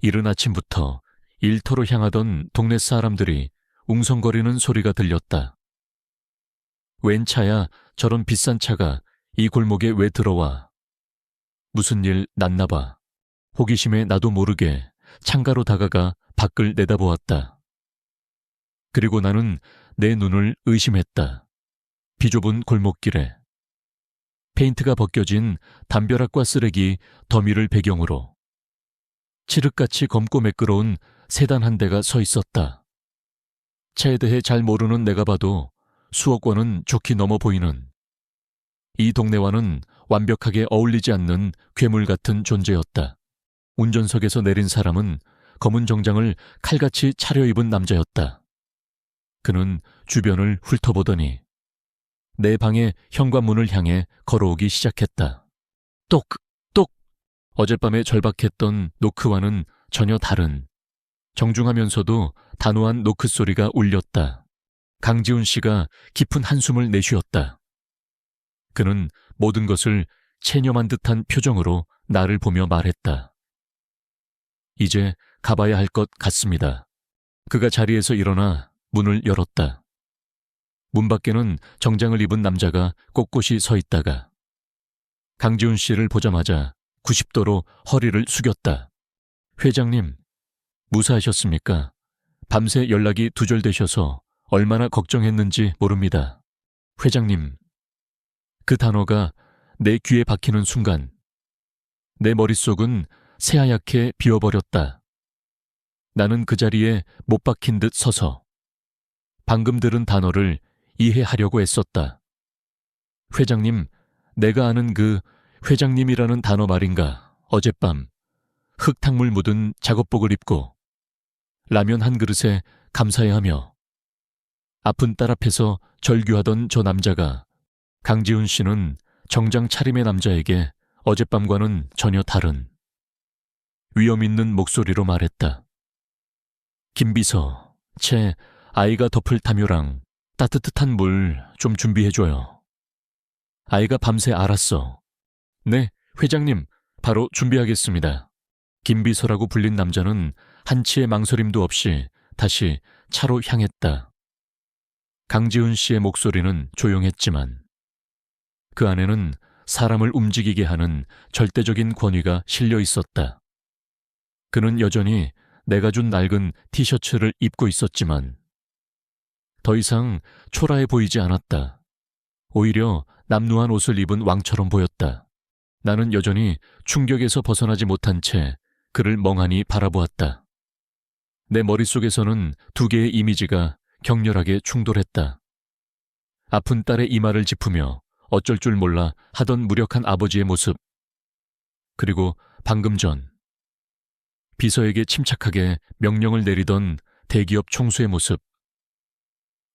이른 아침부터 일터로 향하던 동네 사람들이 웅성거리는 소리가 들렸다. 웬 차야 저런 비싼 차가 이 골목에 왜 들어와? 무슨 일 났나 봐. 호기심에 나도 모르게 창가로 다가가 밖을 내다보았다. 그리고 나는 내 눈을 의심했다. 비좁은 골목길에 페인트가 벗겨진 담벼락과 쓰레기 더미를 배경으로 칠흑같이 검고 매끄러운 세단 한 대가 서 있었다. 차에 대해 잘 모르는 내가 봐도 수억 원은 좋게 넘어 보이는 이 동네와는 완벽하게 어울리지 않는 괴물 같은 존재였다. 운전석에서 내린 사람은 검은 정장을 칼같이 차려입은 남자였다. 그는 주변을 훑어보더니 내 방의 현관문을 향해 걸어오기 시작했다. 똑! 똑! 어젯밤에 절박했던 노크와는 전혀 다른 정중하면서도 단호한 노크 소리가 울렸다. 강지훈 씨가 깊은 한숨을 내쉬었다. 그는 모든 것을 체념한 듯한 표정으로 나를 보며 말했다. 이제 가봐야 할 것 같습니다. 그가 자리에서 일어나 문을 열었다. 문 밖에는 정장을 입은 남자가 꼿꼿이 서 있다가 강지훈 씨를 보자마자 90도로 허리를 숙였다. 회장님, 무사하셨습니까? 밤새 연락이 두절되셔서 얼마나 걱정했는지 모릅니다. 회장님, 그 단어가 내 귀에 박히는 순간 내 머릿속은 새하얗게 비워버렸다. 나는 그 자리에 못 박힌 듯 서서 방금 들은 단어를 이해하려고 애썼다. 회장님, 내가 아는 그 회장님이라는 단어 말인가. 어젯밤 흙탕물 묻은 작업복을 입고 라면 한 그릇에 감사해 하며 아픈 딸 앞에서 절규하던 저 남자가 강지훈 씨는 정장 차림의 남자에게 어젯밤과는 전혀 다른 위험 있는 목소리로 말했다. 김비서, 제 아이가 덮을 담요랑 따뜻한 물 좀 준비해줘요. 아이가 밤새 앓았어. 네, 회장님, 바로 준비하겠습니다. 김비서라고 불린 남자는 한치의 망설임도 없이 다시 차로 향했다. 강지훈 씨의 목소리는 조용했지만 그 안에는 사람을 움직이게 하는 절대적인 권위가 실려 있었다. 그는 여전히 내가 준 낡은 티셔츠를 입고 있었지만 더 이상 초라해 보이지 않았다. 오히려 남루한 옷을 입은 왕처럼 보였다. 나는 여전히 충격에서 벗어나지 못한 채 그를 멍하니 바라보았다. 내 머릿속에서는 두 개의 이미지가 격렬하게 충돌했다. 아픈 딸의 이마를 짚으며 어쩔 줄 몰라 하던 무력한 아버지의 모습, 그리고 방금 전 비서에게 침착하게 명령을 내리던 대기업 총수의 모습.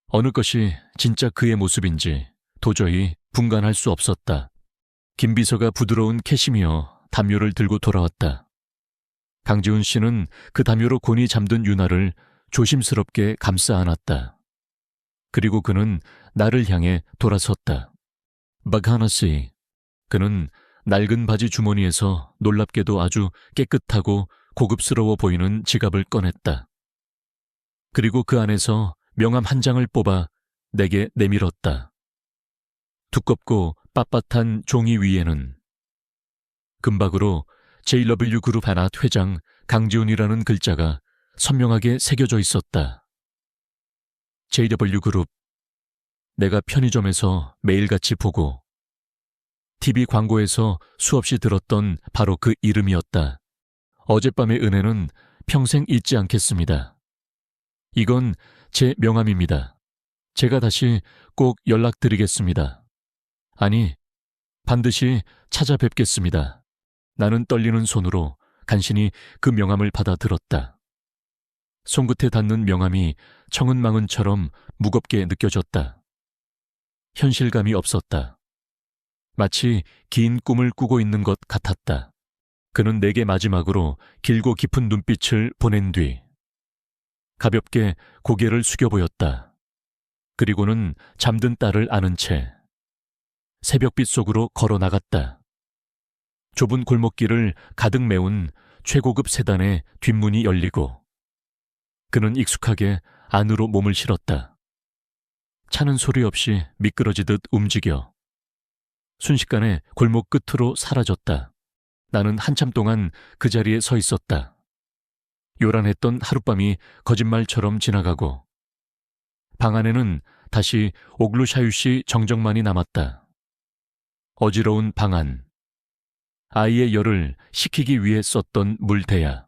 어느 것이 진짜 그의 모습인지 도저히 분간할 수 없었다. 김 비서가 부드러운 캐시미어 담요를 들고 돌아왔다. 강지훈 씨는 그 담요로 곤히 잠든 유나를 조심스럽게 감싸 안았다. 그리고 그는 나를 향해 돌아섰다. 박하나씨, 그는 낡은 바지 주머니에서 놀랍게도 아주 깨끗하고 고급스러워 보이는 지갑을 꺼냈다. 그리고 그 안에서 명함 한 장을 뽑아 내게 내밀었다. 두껍고 빳빳한 종이 위에는 금박으로 JW 그룹 하낫 회장 강지훈이라는 글자가 선명하게 새겨져 있었다. JW 그룹, 내가 편의점에서 매일같이 보고 TV 광고에서 수없이 들었던 바로 그 이름이었다. 어젯밤의 은혜는 평생 잊지 않겠습니다. 이건 제 명함입니다. 제가 다시 꼭 연락드리겠습니다. 아니, 반드시 찾아뵙겠습니다. 나는 떨리는 손으로 간신히 그 명함을 받아 들었다. 손끝에 닿는 명함이 청은망은처럼 무겁게 느껴졌다. 현실감이 없었다. 마치 긴 꿈을 꾸고 있는 것 같았다. 그는 내게 마지막으로 길고 깊은 눈빛을 보낸 뒤 가볍게 고개를 숙여 보였다. 그리고는 잠든 딸을 안은 채 새벽빛 속으로 걸어 나갔다. 좁은 골목길을 가득 메운 최고급 세단의 뒷문이 열리고 그는 익숙하게 안으로 몸을 실었다. 차는 소리 없이 미끄러지듯 움직여 순식간에 골목 끝으로 사라졌다. 나는 한참 동안 그 자리에 서 있었다. 요란했던 하룻밤이 거짓말처럼 지나가고 방 안에는 다시 옥루샤유 씨 정적만이 남았다. 어지러운 방 안, 아이의 열을 식히기 위해 썼던 물대야.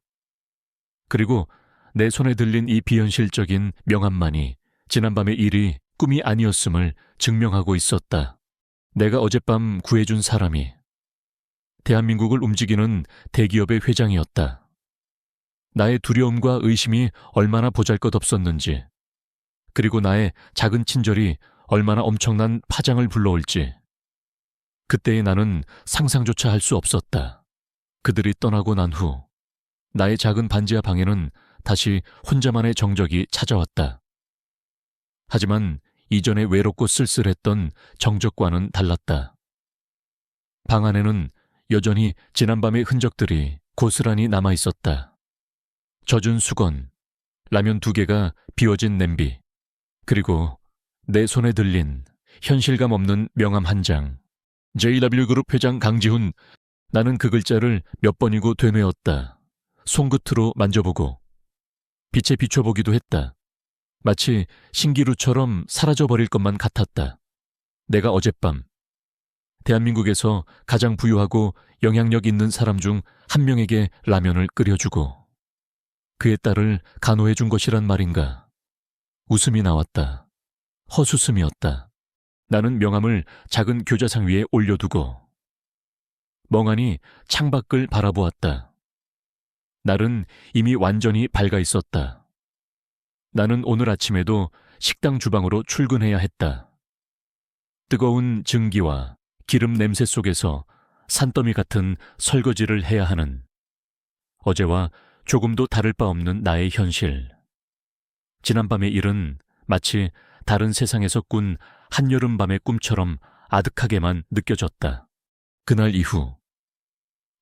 그리고 내 손에 들린 이 비현실적인 명함만이 지난밤의 일이 꿈이 아니었음을 증명하고 있었다. 내가 어젯밤 구해준 사람이 대한민국을 움직이는 대기업의 회장이었다. 나의 두려움과 의심이 얼마나 보잘것없었는지, 그리고 나의 작은 친절이 얼마나 엄청난 파장을 불러올지 그때의 나는 상상조차 할 수 없었다. 그들이 떠나고 난 후 나의 작은 반지하 방에는 다시 혼자만의 정적이 찾아왔다. 하지만 이전에 외롭고 쓸쓸했던 정적과는 달랐다. 방 안에는 여전히 지난밤의 흔적들이 고스란히 남아있었다. 젖은 수건, 라면 2개가 비워진 냄비, 그리고 내 손에 들린 현실감 없는 명함 한 장. JW그룹 회장 강지훈. 나는 그 글자를 몇 번이고 되뇌었다. 손끝으로 만져보고 빛에 비춰보기도 했다. 마치 신기루처럼 사라져버릴 것만 같았다. 내가 어젯밤 대한민국에서 가장 부유하고 영향력 있는 사람 중 한 명에게 라면을 끓여주고 그의 딸을 간호해준 것이란 말인가. 웃음이 나왔다. 헛웃음이었다. 나는 명함을 작은 교자상 위에 올려두고 멍하니 창밖을 바라보았다. 날은 이미 완전히 밝아 있었다. 나는 오늘 아침에도 식당 주방으로 출근해야 했다. 뜨거운 증기와 기름 냄새 속에서 산더미 같은 설거지를 해야 하는 어제와 조금도 다를 바 없는 나의 현실. 지난밤의 일은 마치 다른 세상에서 꾼 한여름밤의 꿈처럼 아득하게만 느껴졌다. 그날 이후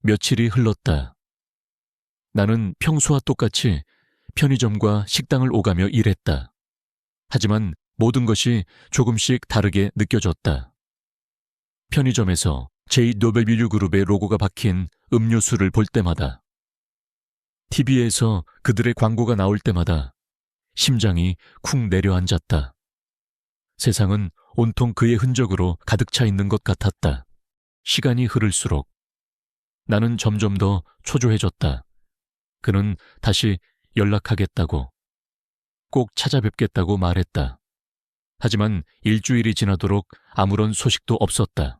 며칠이 흘렀다. 나는 평소와 똑같이 편의점과 식당을 오가며 일했다. 하지만 모든 것이 조금씩 다르게 느껴졌다. 편의점에서 JW 그룹의 로고가 박힌 음료수를 볼 때마다, TV에서 그들의 광고가 나올 때마다 심장이 쿵 내려앉았다. 세상은 온통 그의 흔적으로 가득 차 있는 것 같았다. 시간이 흐를수록 나는 점점 더 초조해졌다. 그는 다시 연락하겠다고, 꼭 찾아뵙겠다고 말했다. 하지만 일주일이 지나도록 아무런 소식도 없었다.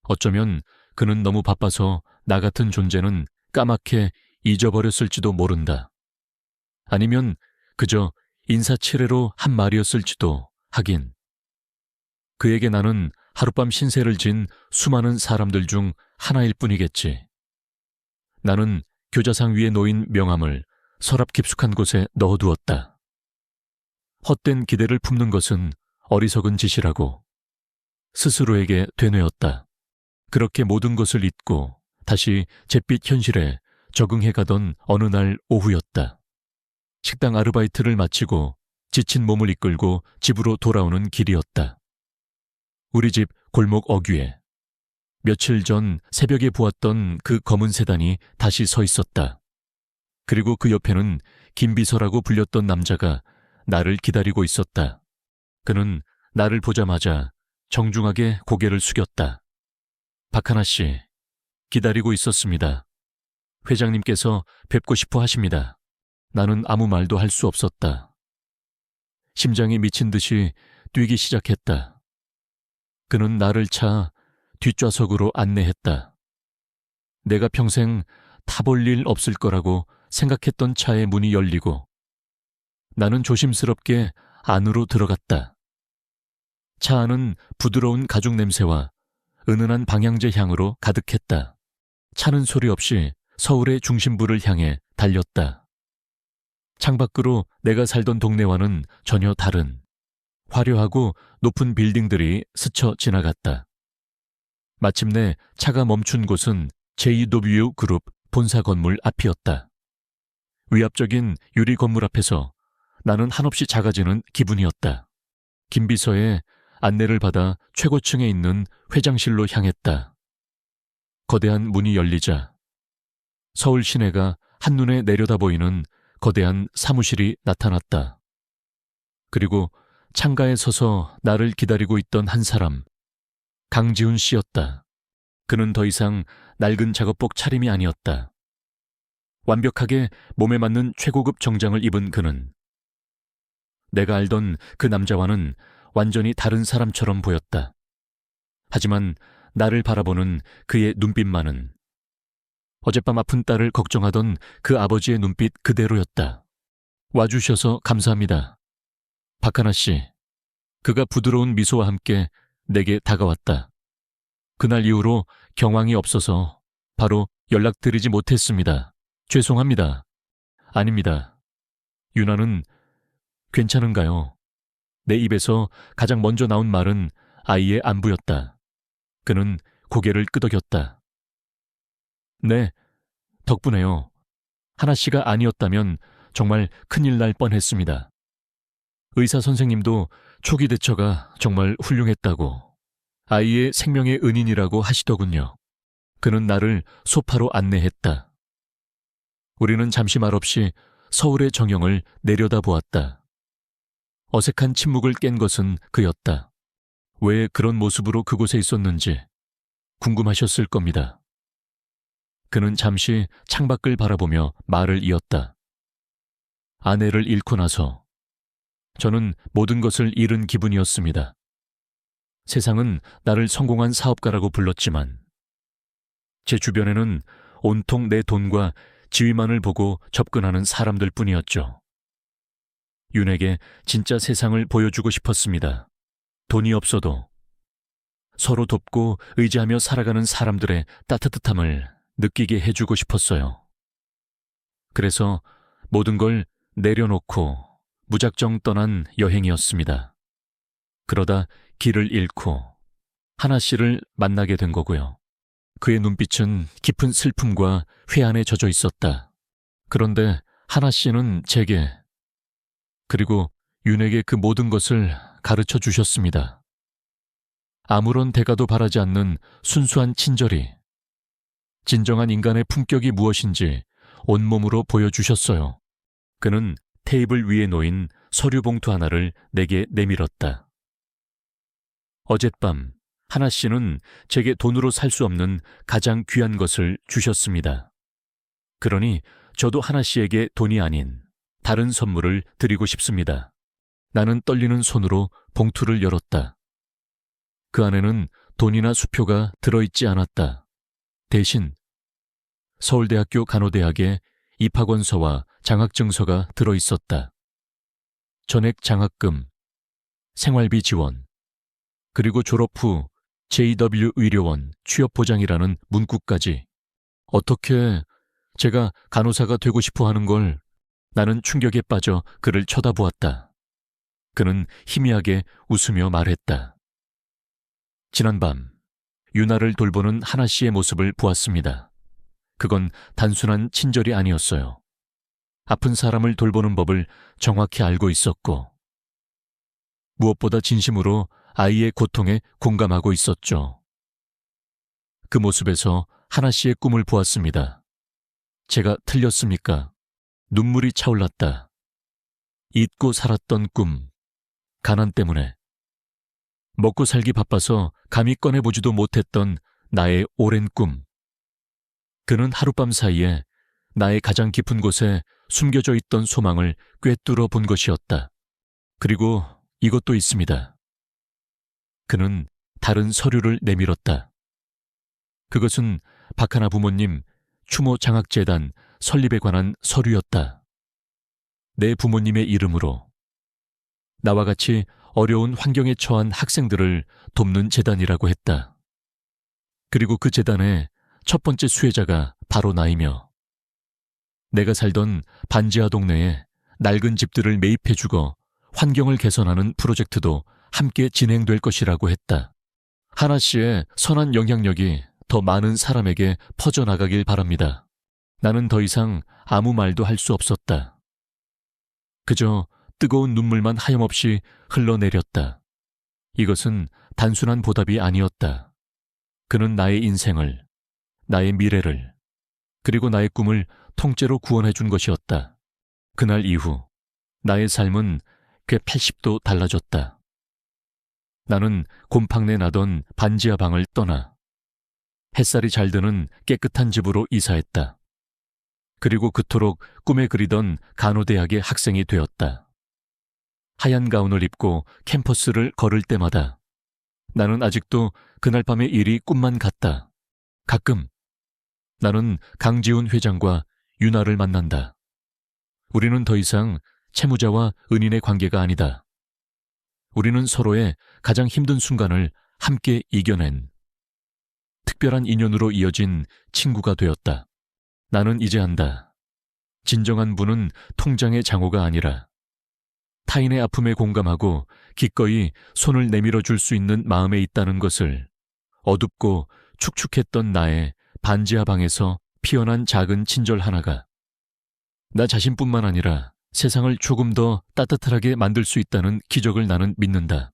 어쩌면 그는 너무 바빠서 나 같은 존재는 까맣게 잊어버렸을지도 모른다. 아니면 그저 인사치레로 한 말이었을지도 하긴. 그에게 나는 하룻밤 신세를 진 수많은 사람들 중 하나일 뿐이겠지. 나는 교자상 위에 놓인 명함을 서랍 깊숙한 곳에 넣어두었다. 헛된 기대를 품는 것은 어리석은 짓이라고 스스로에게 되뇌었다. 그렇게 모든 것을 잊고 다시 잿빛 현실에 적응해가던 어느 날 오후였다. 식당 아르바이트를 마치고 지친 몸을 이끌고 집으로 돌아오는 길이었다. 우리 집 골목 어귀에 며칠 전 새벽에 보았던 그 검은 세단이 다시 서 있었다. 그리고 그 옆에는 김비서라고 불렸던 남자가 나를 기다리고 있었다. 그는 나를 보자마자 정중하게 고개를 숙였다. 박하나 씨, 기다리고 있었습니다. 회장님께서 뵙고 싶어 하십니다. 나는 아무 말도 할 수 없었다. 심장이 미친 듯이 뛰기 시작했다. 그는 나를 차 뒷좌석으로 안내했다. 내가 평생 타볼 일 없을 거라고 생각했던 차의 문이 열리고 나는 조심스럽게 안으로 들어갔다. 차 안은 부드러운 가죽 냄새와 은은한 방향제 향으로 가득했다. 차는 소리 없이 서울의 중심부를 향해 달렸다. 창밖으로 내가 살던 동네와는 전혀 다른 화려하고 높은 빌딩들이 스쳐 지나갔다. 마침내 차가 멈춘 곳은 JW 그룹 본사 건물 앞이었다. 위압적인 유리 건물 앞에서 나는 한없이 작아지는 기분이었다. 김비서의 안내를 받아 최고층에 있는 회장실로 향했다. 거대한 문이 열리자 서울 시내가 한눈에 내려다 보이는 거대한 사무실이 나타났다. 그리고 창가에 서서 나를 기다리고 있던 한 사람, 강지훈 씨였다. 그는 더 이상 낡은 작업복 차림이 아니었다. 완벽하게 몸에 맞는 최고급 정장을 입은 그는 내가 알던 그 남자와는 완전히 다른 사람처럼 보였다. 하지만 나를 바라보는 그의 눈빛만은 어젯밤 아픈 딸을 걱정하던 그 아버지의 눈빛 그대로였다. 와주셔서 감사합니다. 박하나 씨. 그가 부드러운 미소와 함께 내게 다가왔다. 그날 이후로 경황이 없어서 바로 연락드리지 못했습니다. 죄송합니다. 아닙니다. 유나는 괜찮은가요? 내 입에서 가장 먼저 나온 말은 아이의 안부였다. 그는 고개를 끄덕였다. 네, 덕분에요. 하나 씨가 아니었다면 정말 큰일 날 뻔했습니다. 의사 선생님도 초기 대처가 정말 훌륭했다고 아이의 생명의 은인이라고 하시더군요. 그는 나를 소파로 안내했다. 우리는 잠시 말없이 서울의 정형을 내려다보았다. 어색한 침묵을 깬 것은 그였다. 왜 그런 모습으로 그곳에 있었는지 궁금하셨을 겁니다. 그는 잠시 창밖을 바라보며 말을 이었다. 아내를 잃고 나서 저는 모든 것을 잃은 기분이었습니다. 세상은 나를 성공한 사업가라고 불렀지만 제 주변에는 온통 내 돈과 지위만을 보고 접근하는 사람들 뿐이었죠. 윤에게 진짜 세상을 보여주고 싶었습니다. 돈이 없어도 서로 돕고 의지하며 살아가는 사람들의 따뜻함을 느끼게 해주고 싶었어요. 그래서 모든 걸 내려놓고 무작정 떠난 여행이었습니다. 그러다 길을 잃고 하나 씨를 만나게 된 거고요. 그의 눈빛은 깊은 슬픔과 회한에 젖어 있었다. 그런데 하나 씨는 제게 그리고 윤에게 그 모든 것을 가르쳐 주셨습니다. 아무런 대가도 바라지 않는 순수한 친절이 진정한 인간의 품격이 무엇인지 온몸으로 보여주셨어요. 그는 테이블 위에 놓인 서류 봉투 하나를 내게 내밀었다. 어젯밤 하나 씨는 제게 돈으로 살 수 없는 가장 귀한 것을 주셨습니다. 그러니 저도 하나 씨에게 돈이 아닌 다른 선물을 드리고 싶습니다. 나는 떨리는 손으로 봉투를 열었다. 그 안에는 돈이나 수표가 들어있지 않았다. 대신 서울대학교 간호대학의 입학원서와 장학증서가 들어있었다. 전액 장학금, 생활비 지원, 그리고 졸업 후 JW 의료원 취업 보장이라는 문구까지. 어떻게 제가 간호사가 되고 싶어 하는 걸 나는 충격에 빠져 그를 쳐다보았다. 그는 희미하게 웃으며 말했다. 지난밤 유나를 돌보는 하나 씨의 모습을 보았습니다. 그건 단순한 친절이 아니었어요. 아픈 사람을 돌보는 법을 정확히 알고 있었고 무엇보다 진심으로 아이의 고통에 공감하고 있었죠. 그 모습에서 하나 씨의 꿈을 보았습니다. 제가 틀렸습니까? 눈물이 차올랐다. 잊고 살았던 꿈, 가난 때문에 먹고 살기 바빠서 감히 꺼내보지도 못했던 나의 오랜 꿈. 그는 하룻밤 사이에 나의 가장 깊은 곳에 숨겨져 있던 소망을 꿰뚫어 본 것이었다. 그리고 이것도 있습니다. 그는 다른 서류를 내밀었다. 그것은 박하나 부모님 추모 장학재단 설립에 관한 서류였다. 내 부모님의 이름으로 나와 같이 어려운 환경에 처한 학생들을 돕는 재단이라고 했다. 그리고 그 재단의 첫 번째 수혜자가 바로 나이며 내가 살던 반지하 동네에 낡은 집들을 매입해주고 환경을 개선하는 프로젝트도 함께 진행될 것이라고 했다. 하나 씨의 선한 영향력이 더 많은 사람에게 퍼져나가길 바랍니다. 나는 더 이상 아무 말도 할 수 없었다. 그저 뜨거운 눈물만 하염없이 흘러내렸다. 이것은 단순한 보답이 아니었다. 그는 나의 인생을, 나의 미래를, 그리고 나의 꿈을 통째로 구원해 준 것이었다. 그날 이후 나의 삶은 꽤 80도 달라졌다. 나는 곰팡내 나던 반지하 방을 떠나 햇살이 잘 드는 깨끗한 집으로 이사했다. 그리고 그토록 꿈에 그리던 간호대학의 학생이 되었다. 하얀 가운을 입고 캠퍼스를 걸을 때마다 나는 아직도 그날 밤의 일이 꿈만 같다. 가끔 나는 강지훈 회장과 윤아를 만난다. 우리는 더 이상 채무자와 은인의 관계가 아니다. 우리는 서로의 가장 힘든 순간을 함께 이겨낸 특별한 인연으로 이어진 친구가 되었다. 나는 이제 안다. 진정한 부는 통장의 장호가 아니라 타인의 아픔에 공감하고 기꺼이 손을 내밀어 줄 수 있는 마음에 있다는 것을 어둡고 축축했던 나의 반지하 방에서 피어난 작은 친절 하나가 나 자신뿐만 아니라 세상을 조금 더 따뜻하게 만들 수 있다는 기적을 나는 믿는다.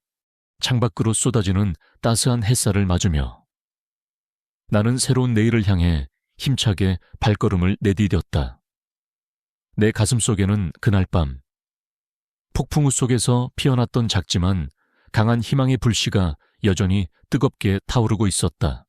창밖으로 쏟아지는 따스한 햇살을 맞으며 나는 새로운 내일을 향해 힘차게 발걸음을 내디뎠다. 내 가슴 속에는 그날 밤 폭풍우 속에서 피어났던 작지만 강한 희망의 불씨가 여전히 뜨겁게 타오르고 있었다.